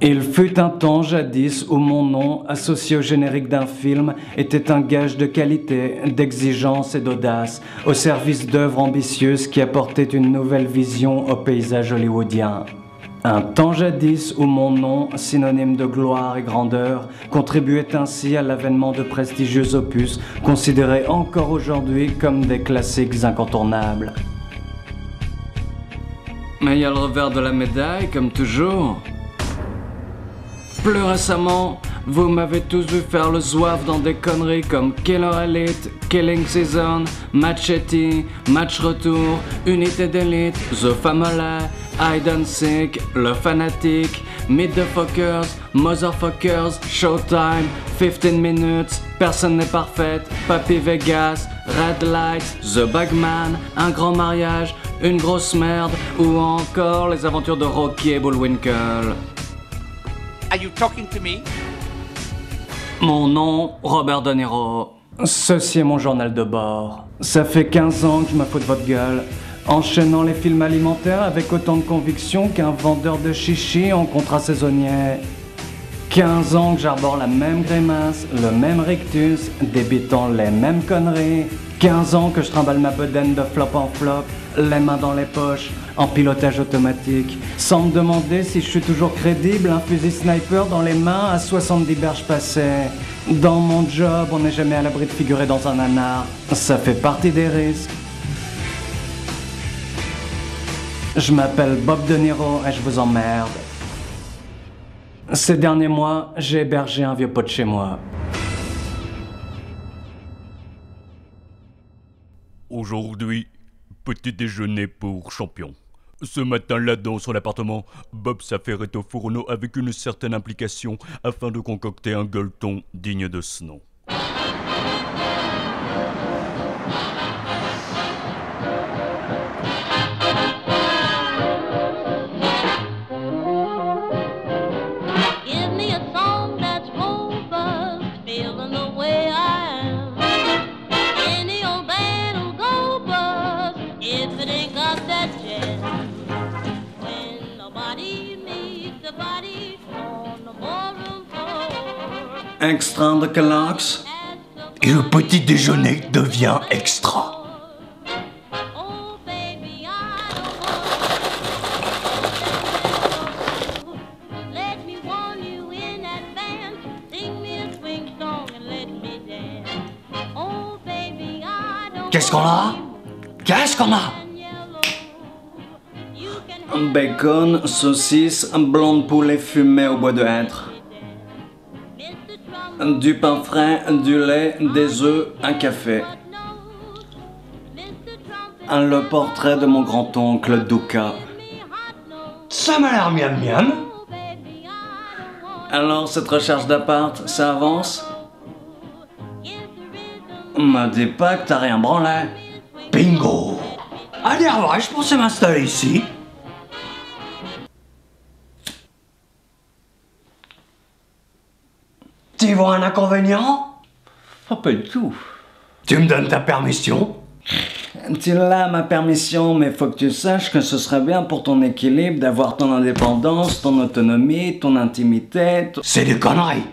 Il fut un temps jadis où mon nom, associé au générique d'un film, était un gage de qualité, d'exigence et d'audace, au service d'œuvres ambitieuses qui apportaient une nouvelle vision au paysage hollywoodien. Un temps jadis où mon nom, synonyme de gloire et grandeur, contribuait ainsi à l'avènement de prestigieux opus considérés encore aujourd'hui comme des classiques incontournables. Mais il y a le revers de la médaille, comme toujours. Plus récemment, vous m'avez tous vu faire le zouave dans des conneries comme Killer Elite, Killing Season, Machete, Match Retour, Unité d'Elite, The Family, Hide and Seek, Le Fanatic, Meet the Fuckers, Motherfuckers, Showtime, 15 Minutes, Personne n'est parfaite, Papy Vegas, Red Lights, The Bagman, Un grand mariage, Une grosse merde ou encore Les aventures de Rocky et Bullwinkle. Are you talking to me? Mon nom, Robert De Niro. Ceci est mon journal de bord. Ça fait 15 ans que je me fous de votre gueule, enchaînant les films alimentaires avec autant de conviction qu'un vendeur de chichi en contrat saisonnier. 15 ans que j'arbore la même grimace, le même rictus, débitant les mêmes conneries. 15 ans que je trimballe ma bedaine de flop en flop, les mains dans les poches, en pilotage automatique, sans me demander si je suis toujours crédible, un fusil sniper dans les mains à 70 berges passées. Dans mon job, on n'est jamais à l'abri de figurer dans un nanar. Ça fait partie des risques. Je m'appelle Bob De Niro et je vous emmerde. Ces derniers mois, j'ai hébergé un vieux pote chez moi. Aujourd'hui, petit déjeuner pour champion. Ce matin-là, dans son appartement, Bob s'affairait au fourneau avec une certaine implication afin de concocter un gueuleton digne de ce nom. Extra de Kellogg's. Et le petit déjeuner devient extra. Qu'est-ce qu'on a? Qu'est-ce qu'on a? Bacon, saucisse, blanc de poulet fumé au bois de hêtre. Du pain frais, du lait, des œufs, un café. Le portrait de mon grand-oncle Duca. Ça m'a l'air miam miam. Alors, cette recherche d'appart, ça avance? Me dis pas que t'as rien branlé. Bingo. Allez, au revoir, je pensais m'installer ici. Tu vois un inconvénient? Pas du tout. Tu me donnes ta permission? Tu l'as, ma permission, mais faut que tu saches que ce serait bien pour ton équilibre d'avoir ton indépendance, ton autonomie, ton intimité. C'est des conneries.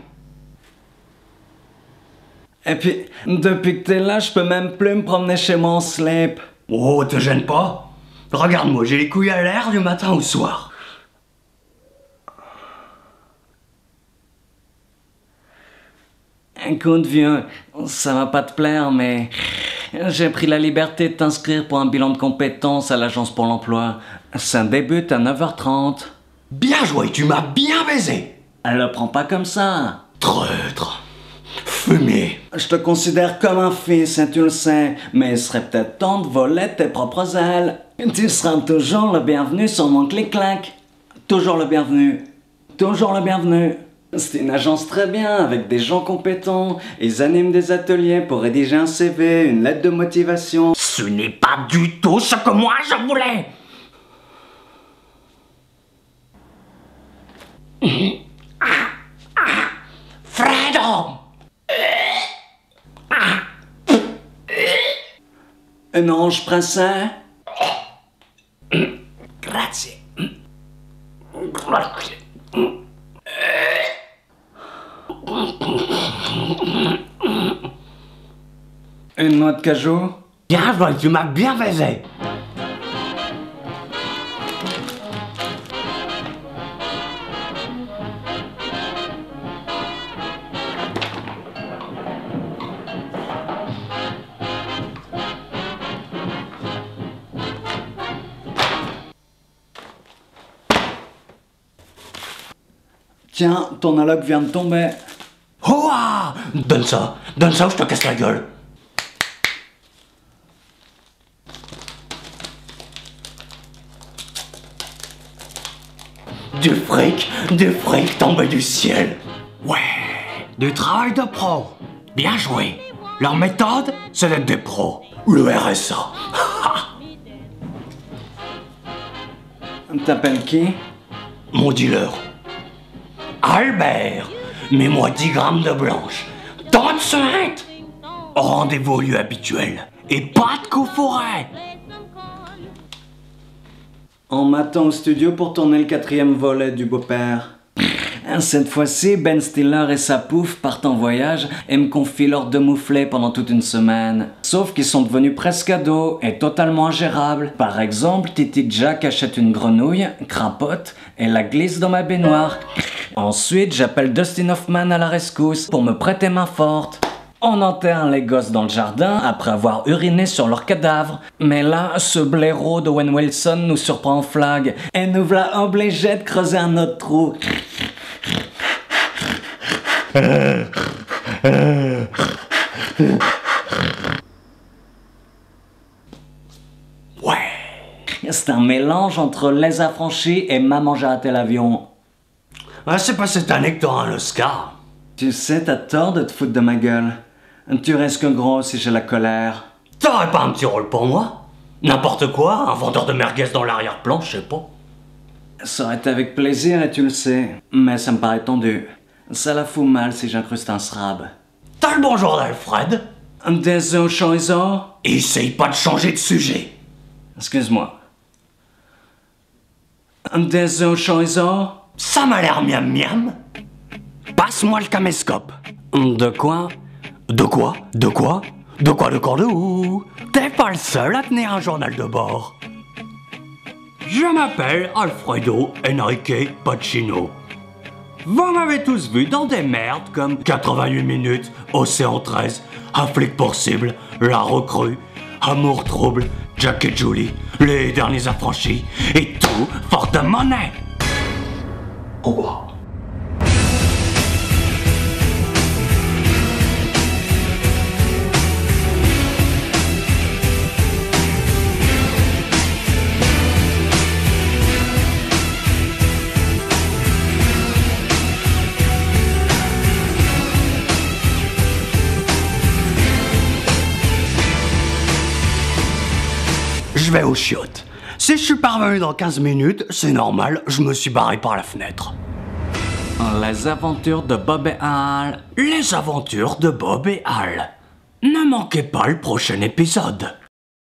Et puis, depuis que t'es là, je peux même plus me promener chez moi en slip. Oh, te gêne pas. Regarde-moi, j'ai les couilles à l'air du matin au soir. Écoute, vieux, ça va pas te plaire, mais j'ai pris la liberté de t'inscrire pour un bilan de compétences à l'agence pour l'emploi. Ça débute à 9h30. Bien joué, tu m'as bien baisé. Elle le prend pas comme ça. Traître. Fumier. Je te considère comme un fils, et tu le sais, mais il serait peut-être temps de voler tes propres ailes. Tu seras toujours le bienvenu sur mon clic-clac. Toujours le bienvenu. Toujours le bienvenu. C'est une agence très bien, avec des gens compétents. Ils animent des ateliers pour rédiger un CV, une lettre de motivation. Ce n'est pas du tout ce que moi je voulais. Fredo. Un ange pressé. Grazie. Une noix de cajou? Tiens, tu m'as bien baisé. Tiens, ton alloc vient de tomber. Ouah! Donne ça ou je te casse la gueule. Du fric tombé du ciel. Ouais, du travail de pro. Bien joué. Leur méthode, c'est d'être des pros. Le RSA. T'appelles qui? Mon dealer. Albert, mets-moi 10 grammes de blanche. Tant de suite. Rendez-vous au lieu habituel. Et pas de coup fourré. On m'attend au studio pour tourner le 4e volet du beau-père. Cette fois-ci, Ben Stiller et sa pouffe partent en voyage et me confient l'ordre de moufler pendant toute une semaine. Sauf qu'ils sont devenus presque ados et totalement ingérables. Par exemple, Titi Jack achète une grenouille, crapote et la glisse dans ma baignoire. Ensuite, j'appelle Dustin Hoffman à la rescousse pour me prêter main forte. On enterre les gosses dans le jardin après avoir uriné sur leurs cadavres. Mais là, ce blaireau d'Owen Wilson nous surprend en flag et nous voilà obligés de creuser un autre trou. Ouais. C'est un mélange entre Les Affranchis et Maman j'ai raté l'avion. Ah, c'est pas cette année que t'auras un Oscar. Tu sais, t'as tort de te foutre de ma gueule. Tu risques gros si j'ai la colère. T'aurais pas un petit rôle pour moi? N'importe quoi, un vendeur de merguez dans l'arrière-plan, je sais pas. Ça aurait été avec plaisir et tu le sais. Mais ça me paraît tendu. Ça la fout mal si j'incruste un srab. T'as le bonjour d'Alfred? Désolé, Chorizo. Essaye pas de changer de sujet. Excuse-moi. Désolé, Chorizo. Ça m'a l'air miam miam. Passe-moi le caméscope. De quoi? De quoi? De quoi? De quoi de où? T'es pas le seul à tenir un journal de bord. Je m'appelle Alfredo Enrique Pacino. Vous m'avez tous vu dans des merdes comme 88 minutes, Océan 13, Un flic pour cible, La recrue, Amour trouble, Jack et Julie, Les derniers affranchis, et tout for the money. Au revoir. Je vais aux chiottes. Si je suis parvenu dans 15 minutes, c'est normal, je me suis barré par la fenêtre. Les aventures de Bob et Al. Les aventures de Bob et Al. Ne manquez pas le prochain épisode.